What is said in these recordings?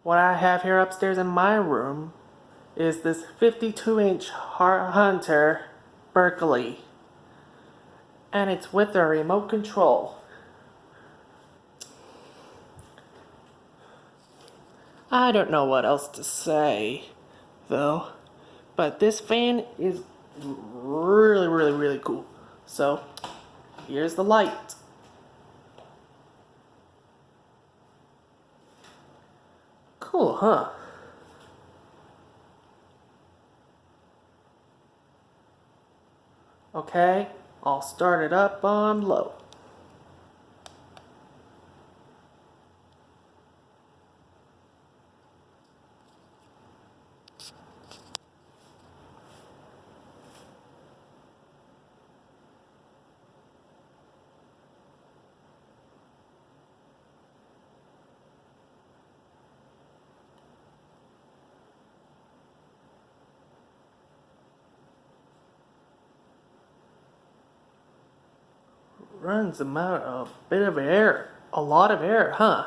What I have here upstairs in my room is this 52-inch Hunter Berkeley. And it's with a remote control. I don't know what else to say, though. But this fan is really cool. So, here's the light. Cool, huh? Okay, I'll start it up on low. Runs about a bit of air. A lot of air, huh?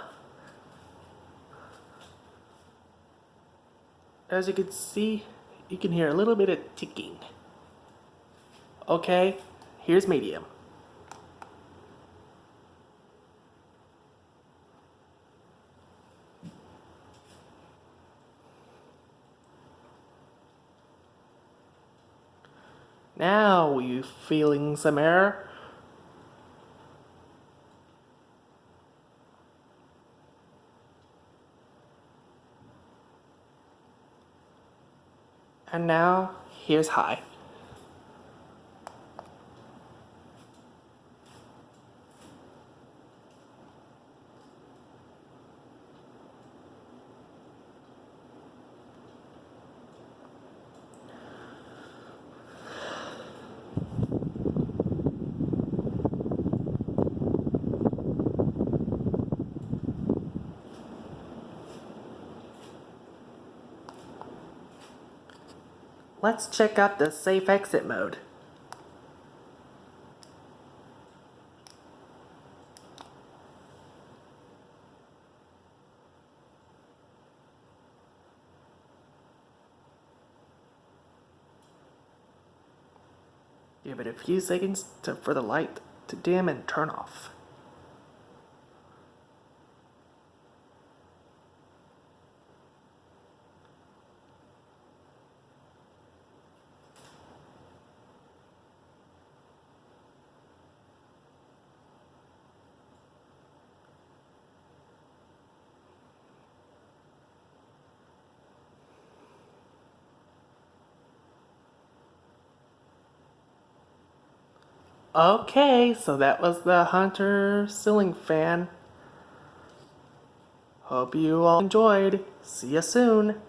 As you can see, you can hear a little bit of ticking. Okay, here's medium. Now you feeling some air? And now, here's high. Let's check out the safe exit mode. Give it a few seconds for the light to dim and turn off. Okay, so that was the Hunter ceiling fan. Hope you all enjoyed. See you soon.